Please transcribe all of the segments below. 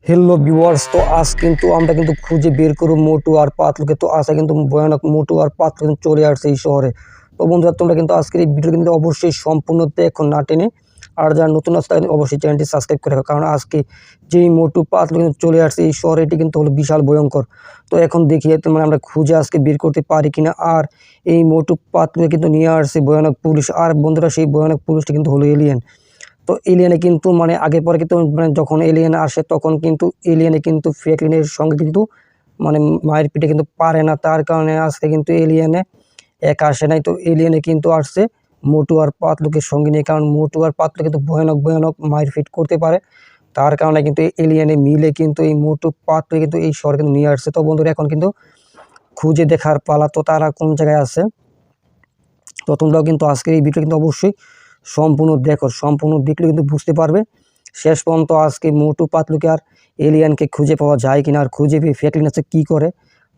Hello viewers. तो आज কিন্তু আমরা কিন্তু খুঁজে বের করব মোটু আর পাতলুকে। তো আশা কিন্তু ভয়ানক মোটু আর পাতলু কিন্তু চলে আসছে এই শহরে। তো বন্ধুরা তোমরা কিন্তু আজকের এই ভিডিও কিন্তু অবশ্যই সম্পূর্ণ দেখো না টেনে। আর যারা নতুন আসছে তারা অবশ্যই চ্যানেলটি সাবস্ক্রাইব করে রাখো, কারণ আজকে যেই মোটু পাতলু কিন্তু চলে আসছে এই শহরে, এটি কিন্তু হলো বিশাল ভয়ঙ্কর। তো এখন দেখি মানে আমরা খুঁজে আজকে বের করতে পারি কিনা। আর এই মোটু পাতলুকে কিন্তু নিয়ে আসছে ভয়ানক পুলিশ। আর বন্ধুরা সেই ভয়ানক পুলিশটি কিন্তু হলো এলিয়েন। তো এলিয়েনে কিন্তু মানে আগে পরে কিন্তু মানে যখন এলিয়েন আসে তখন কিন্তু এলিয়েনে কিন্তু ফ্র্যাঙ্কলিনের সঙ্গে কিন্তু মানে মায়ের পিঠে কিন্তু পারে না, তার কারণে আজকে কিন্তু এলিয়েনে একা আসে নাই। তো এলিয়েনে কিন্তু আসছে মোটু আর পাতলুকে সঙ্গে নিয়ে, কারণ মোটু আর পাতলু কিন্তু ভয়ানক ভয়ানক মায়ের ফিট করতে পারে। তার কারণে কিন্তু এলিয়েনে মিলে কিন্তু এই মোটু পাতলু কিন্তু এই শহরে কিন্তু নিয়ে আসছে। তো বন্ধুরা এখন কিন্তু খুঁজে দেখার পালা, তো তারা কোন জায়গায় আছে। তো তোমরাও কিন্তু আজকের এই ভিডিও কিন্তু অবশ্যই সম্পূর্ণ দেখো, সম্পূর্ণ দেখলে কিন্তু বুঝতে পারবে শেষ পর্যন্ত আজকে মোটু পাতলুকে আর এলিয়ানকে খুঁজে পাওয়া যায় কিনা, আর খুঁজে পেয়ে ফ্র্যাঙ্কলিন আছে কী করে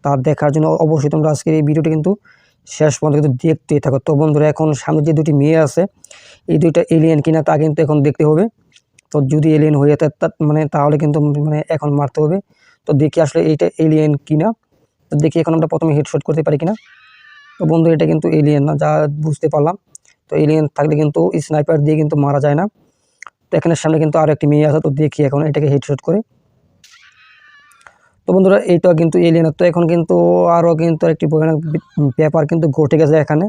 তার দেখার জন্য অবশ্যই তোমরা আজকের এই ভিডিওটি কিন্তু শেষ পর্যন্ত কিন্তু দেখতেই থাকো। তো বন্ধুরা এখন সামনে যে দুটি মেয়ে আছে এই দুইটা এলিয়ান কিনা তা কিন্তু এখন দেখতে হবে। তো যদি এলিয়েন হয়ে থাকে মানে তাহলে কিন্তু মানে এখন মারতে হবে। তো দেখি আসলে এইটা এলিয়েন কিনা। তো দেখি এখন আমরা প্রথমে হেডশট করতে পারি কিনা। তো বন্ধু এটা কিন্তু এলিয়েন না, যা বুঝতে পারলাম। তো এলিয়েন থাকলে কিন্তু স্নাইপার দিয়ে কিন্তু মারা যায় না। তো এখানে সামনে কিন্তু আরও একটি মেয়ে আছে, তো দেখি এখন এটাকে হেডশট করে। তো বন্ধুরা এইটা কিন্তু এলিয়েন। তো এখন কিন্তু আরও কিন্তু একটি ভয়ানক ব্যাপার কিন্তু ঘটে গেছে এখানে।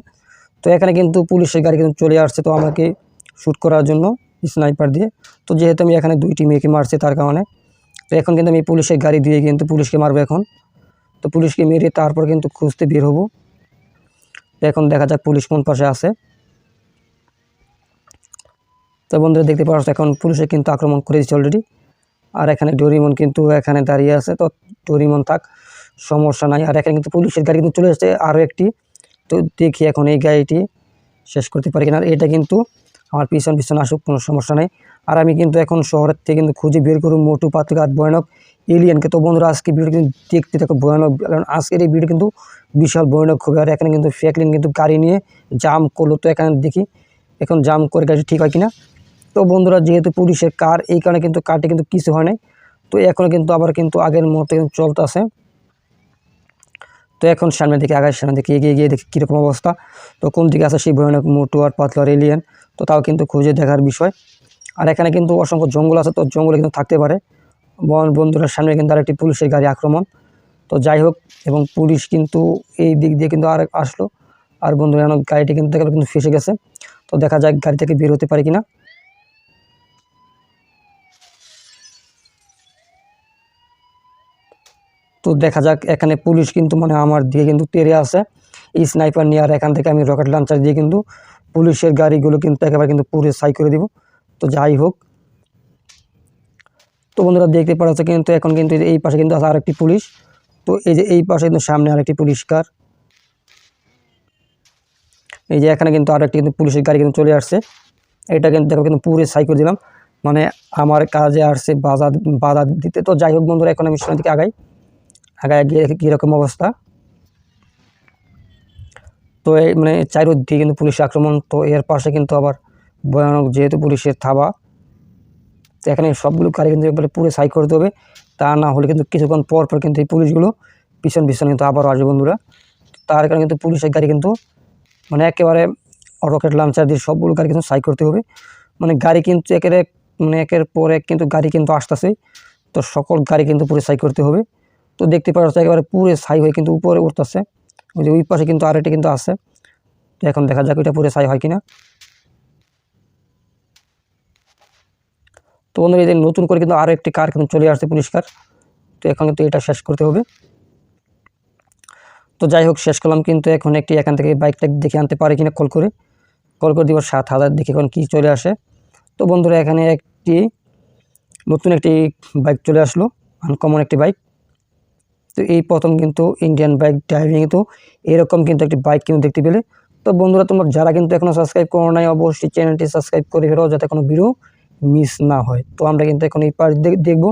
তো এখানে কিন্তু পুলিশের গাড়ি কিন্তু চলে আসছে তো আমাকে শ্যুট করার জন্য স্নাইপার দিয়ে। তো যেহেতু আমি এখানে দুইটি মেয়েকে মারছি তার কারণে, তো এখন কিন্তু আমি পুলিশের গাড়ি দিয়ে কিন্তু পুলিশকে মারবো এখন। তো পুলিশকে মেরে তারপর কিন্তু খুঁজতে বের হবো। তো এখন দেখা যাক পুলিশ কোন পাশে আছে। তো বন্ধুরা দেখতে পাচ্ছ এখন পুলিশে কিন্তু আক্রমণ করে দিচ্ছে অলরেডি। আর এখানে ডোরিমন কিন্তু এখানে দাঁড়িয়ে আছে। তো ডোরিমন থাক, সমস্যা নাই। আর এখানে কিন্তু পুলিশের গাড়ি কিন্তু চলে আসছে আরও একটি। তো দেখি এখন এই গাড়িটি শেষ করতে পারি কিনা। আর এটা কিন্তু আমার পিছন পিছন আসুক, কোনো সমস্যা নেই। আর আমি কিন্তু এখন শহরের থেকে কিন্তু খুঁজে বের করব মোটু পাতলু আর ভয়ানক এলিয়েনকে। তো বন্ধুরা আজকে ভিডিও কিন্তু দেখতে থাকো ভয়ানক, কারণ আজকের এই ভিডিও কিন্তু বিশাল ভয়ানক হবে। আর এখানে কিন্তু ফ্র্যাঙ্কলিন কিন্তু গাড়ি নিয়ে জাম করলো। তো এখানে দেখি এখন জাম করে গাড়ি ঠিক হয় কিনা। তো বন্ধুরা যেহেতু পুলিশের কার, এই কারণে কিন্তু কারটি কিন্তু কিছু হয় নাই। তো এখনও কিন্তু আবার কিন্তু আগের মতো কিন্তু চলতেছে। তো এখন সামনের দিকে আগায়, সামনের দিকে এগিয়ে গিয়ে দেখি কীরকম অবস্থা। তো কোন দিকে আছে সেই ভয়ানক মোটু আর পাতলু আর এলিয়েন, তো তাও কিন্তু খুঁজে দেখার বিষয়। আর এখানে কিন্তু অসংখ্য জঙ্গল আছে, তো জঙ্গলে কিন্তু থাকতে পারে। বন্ধুরা সামনে কিন্তু আরেকটি পুলিশের গাড়ি আক্রমণ। তো যাই হোক, এবং পুলিশ কিন্তু এই দিক দিয়ে কিন্তু আর আসলো। আর বন্ধুরা গাড়িটি কিন্তু ফেসে গেছে। তো দেখা যাক গাড়ি থেকে বের হতে পারি কিনা। তো দেখা যাক এখানে পুলিশ কিন্তু মানে আমার দিকে কিন্তু তেড়ে আছে এই স্নাইপার নিয়ে। আর এখান থেকে আমি রকেট লঞ্চার দিয়ে কিন্তু পুলিশের গাড়িগুলো কিন্তু একেবারে কিন্তু পুরো সাই করে দিব। তো যাই হোক, তো বন্ধুরা দেখতে পাচ্ছ কিন্তু এখন কিন্তু এই পাশে কিন্তু আছে আরেকটি পুলিশ। তো এই যে এই পাশে কিন্তু সামনে আরেকটি পুলিশ কার, এই যে এখানে কিন্তু আরেকটি কিন্তু পুলিশের গাড়ি কিন্তু চলে আসছে। এটা কিন্তু দেখো কিন্তু পুরো সাই করে দিলাম, মানে আমার কাজে আসছে বাধা দিতে। তো যাই হোক বন্ধুরা এখন আমি সামনের দিকে আগায় গিয়ে দেখি কীরকম অবস্থা। তো এই মানে চারিদিকে কিন্তু পুলিশের আক্রমণ। তো এর পাশে কিন্তু আবার ভয়ানক যেহেতু পুলিশের থাবা। তো এখানে সবগুলো গাড়ি কিন্তু একবারে পুরো সাই করতে হবে, তা না হলে কিন্তু কিছুক্ষণ পর পর কিন্তু এই পুলিশগুলো পিছন কিন্তু আবারও আসবে বন্ধুরা। তার কারণে কিন্তু পুলিশের গাড়ি কিন্তু মানে একেবারে রকেট লঞ্চার দিয়ে সবগুলো গাড়ি কিন্তু সাই করতে হবে। মানে গাড়ি কিন্তু একের পর এক কিন্তু গাড়ি কিন্তু আসতেছে। তো সকল গাড়ি কিন্তু পুরো সাই করতে হবে। তো দেখতে পাচ্ছ একেবারে পুরো সাই হয়ে কিন্তু উপরে উঠতেছে। ওই যে ওই পাশে কিন্তু আরেকটি কিন্তু আছে। তো এখন দেখা যাক এটা পুরো সাই হয় কিনা। তো বন্ধুরা এই যে নতুন করে কিন্তু আরও একটি কার কিন্তু চলে আসছে, পুলিশ কার। তো এখন কিন্তু এটা শেষ করতে হবে। তো যাই হোক শেষ করলাম, কিন্তু এখন এখান থেকে বাইকটা দেখে আনতে পারে কিনা কল করে দিব 7,000 দেখে এখন কি চলে আসে। তো বন্ধুরা এখানে নতুন একটি বাইক চলে আসলো, আনকমন একটি বাইক। তো এই প্রথম কিন্তু ইন্ডিয়ান বাইক ড্রাইভিং তো এরকম কিন্তু একটি বাইক কিন্তু দেখতে পেলে। তো বন্ধুরা তোমরা যারা কিন্তু এখনও সাবস্ক্রাইব করো নাই অবশ্যই চ্যানেলটি সাবস্ক্রাইব করে ফেলো, যাতে কোনো ভিডিও মিস না হয়। তো আমরা কিন্তু এখন এই পাশ দেখবো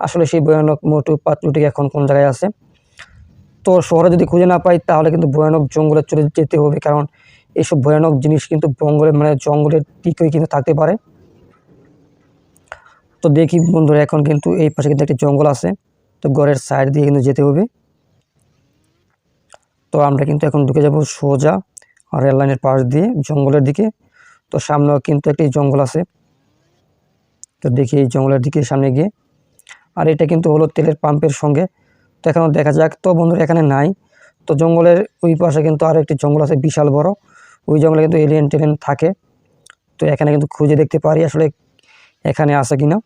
আসলে সেই ভয়ানক মোটু পাতলুটি এখন কোন জায়গায় আছে। তো শহরে যদি খুঁজে না পাই তাহলে কিন্তু ভয়ানক জঙ্গলে চলে যেতে হবে, কারণ এইসব ভয়ানক জিনিস কিন্তু জঙ্গলের টিকে কিন্তু থাকতে পারে। তো দেখি বন্ধুরা, এখন কিন্তু এই পাশে কিন্তু একটি জঙ্গল আছে, তো ঘরের সাইড দিয়ে কিন্তু যেতে হবে। তো আমরা কিন্তু এখন ঢুকে যাব সোজা রেল লাইনের পাশ দিয়ে জঙ্গলের দিকে। তো সামনেও কিন্তু একটি জঙ্গল আছে, তো দেখি এই জঙ্গলের দিকে সামনে গিয়ে। আর এটা কিন্তু হলো তেলের পাম্পের সঙ্গে, তো এখনও দেখা যাক। তো বন্ধুরা এখানে নাই, তো জঙ্গলের ওই পাশে কিন্তু আরও একটি জঙ্গল আছে বিশাল বড়, ওই জঙ্গলে কিন্তু এলিয়েন টেলিয়েন থাকে। তো এখানে কিন্তু খুঁজে দেখতে পারি আসলে এখানে আছে কিনা।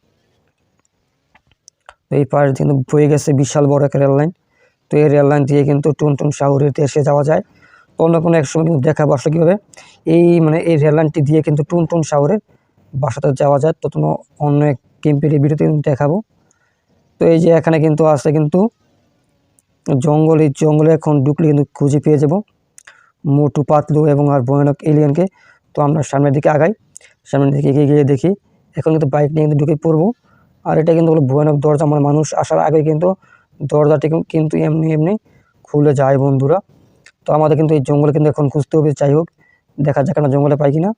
তো এই পাশ কিন্তু বয়ে গেছে বিশাল বড় একটা রেল লাইন, তো এই রেল লাইন দিয়ে কিন্তু টুনটুন শহরের দেশে যাওয়া যায়। তো অন্য কোনো এক সময় কিন্তু দেখাবো আসলে কীভাবে এই রেল লাইনটি দিয়ে কিন্তু টুনটুন শহরের বাসাতে যাওয়া যায়, তো অন্য এক গেমপ্লে ভিডিওতে কিন্তু দেখাবো। তো এই যে এখানে কিন্তু আছে কিন্তু জঙ্গল, এই জঙ্গলে এখন ঢুকলে কিন্তু খুঁজে পেয়ে যাব মোটু পাতলু এবং আর ভয়ানক এলিয়েনকে। তো আমরা সামনের দিকে আগাই, সামনের দিকে এগিয়ে গিয়ে দেখি। এখন কিন্তু বাইক নিয়ে কিন্তু ঢুকে পড়বো। আর এটা কিন্তু হলো ভয়ানক দরজা, আমার মানুষ আসার আগে কিন্তু দরজাটি কিন্তু এমনি এমনি খুলে যায় বন্ধুরা। তো আমাদের কিন্তু এই জঙ্গলে কিন্তু এখন খুঁজতে হবে, যাই হোক দেখা যাক না জঙ্গলে পাই কিনা।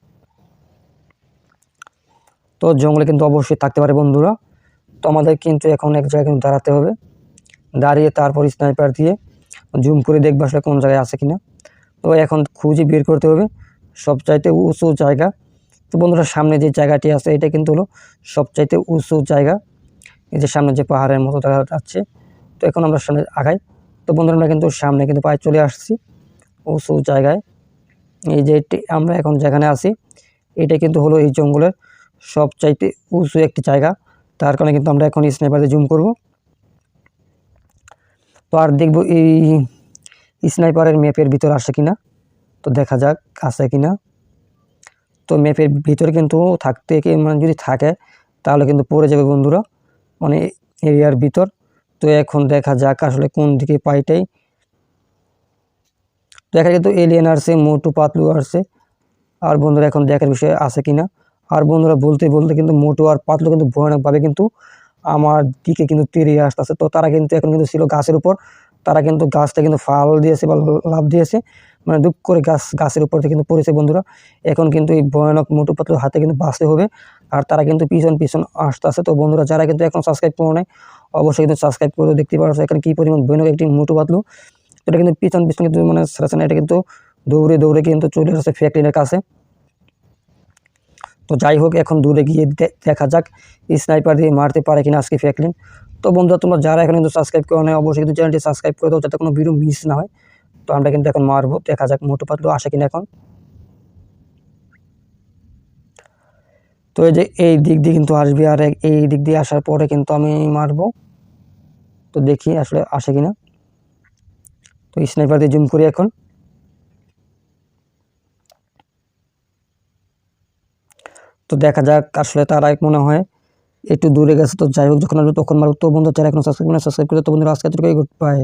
তো জঙ্গলে কিন্তু অবশ্যই থাকতে পারে বন্ধুরা। তো আমাদের কিন্তু এখন এক জায়গায় কিন্তু দাঁড়াতে হবে, দাঁড়িয়ে তারপর স্নাইপার দিয়ে জুম করে দেখবো আসলে কোন জায়গায় আছে কিনা। তো এখন খুঁজে বের করতে হবে সবচাইতে উঁচু জায়গা। তো বন্ধুরা সামনে যে জায়গাটি আছে এটা কিন্তু হলো সবচাইতে উঁচু জায়গা, এই যে সামনে যে পাহাড়ের মতো দেখা যাচ্ছে। তো এখন আমরা সামনে আগাই। তো বন্ধুরা আমরা কিন্তু সামনে কিন্তু প্রায় চলে আসছি উঁচু জায়গায়। এই যে আমরা এখন যেখানে আছি এটা কিন্তু হলো এই জঙ্গলের সবচাইতে উঁচু একটি জায়গা, তার কারণে কিন্তু আমরা এখন স্নাইপার দিয়ে জুম করব। তো আর দেখব এই স্নাইপারের ম্যাপের ভিতর আসে কিনা, তো দেখা যাক আছে কিনা। তো ম্যাপের ভিতরে কিন্তু থাকতে মানে যদি থাকে তাহলে কিন্তু পড়ে যাবে বন্ধুরা, মানে এরিয়ার ভিতর। তো এখন দেখা যাক আসলে কোন দিকে পাইটাই। দেখা কিন্তু এলিয়েন আসছে, মোটু পাতলু আসছে। আর বন্ধুরা এখন দেখার বিষয় আছে কিনা। আর বন্ধুরা বলতে বলতে কিন্তু মোটু আর পাতলু কিন্তু ভয়ানকভাবে কিন্তু আমার দিকে কিন্তু তেড়িয়ে আসতেছে। তো তারা কিন্তু এখন কিন্তু ছিল গাছের উপর, তারা কিন্তু গাছটা কিন্তু ফাল দিয়েছে বা লাফ দিয়েছে, মানে দুপ করে গাছের উপর থেকে কিন্তু পড়েছে বন্ধুরা। এখন কিন্তু এই ভয়ানক মোটু পাতলুর হাতে কিন্তু বাঁচতে হবে, আর তারা কিন্তু পিছন আসতেছে। তো বন্ধুরা যারা কিন্তু এখন সাবস্ক্রাইব করে নেয় অবশ্যই কিন্তু সাবস্ক্রাইব করে দেখতে পারছো এখানে কী পরিমাণ ভয়ানক একটি মোটু পাতলু। এটা কিন্তু পিছন কিন্তু মানে ছাড়ছে না, এটা কিন্তু দৌড়ে দৌড়ে কিন্তু চলে আসছে ফ্র্যাঙ্কলিনের কাছে। তো যাই হোক এখন দূরে গিয়ে দেখা যাক স্নাইপার দিয়ে মারতে পারে কিনা আজকে ফ্র্যাঙ্কলিন। তো বন্ধুরা তোমরা যারা এখন কিন্তু সাবস্ক্রাইব করে নেয় অবশ্যই কিন্তু চ্যানেলটি সাবস্ক্রাইব করে দাও যাতে কোনো ভিডিও মিস না হয়। তো আমরা কিন্তু এখন মারবো, দেখা যাক মোটু পাতলু আসে কিনা এখন। তো এই যে এই দিক দিয়ে কিন্তু আসবে, আর এই দিক দিয়ে আসার পরে কিন্তু আমি মারবো। তো দেখি আসলে আসে কিনা। তো স্নাইপার দিয়ে জুম করি এখন। তো দেখা যাক আসলে তারা মনে হয় একটু দূরে গেছে। তো যাই হোক যখন আসবে তখন মারবো। তো বন্ধু যারা এখন সাবস্ক্রাইব করে তো বন্ধুরা আজকে এতটুকুই, গুড বাই।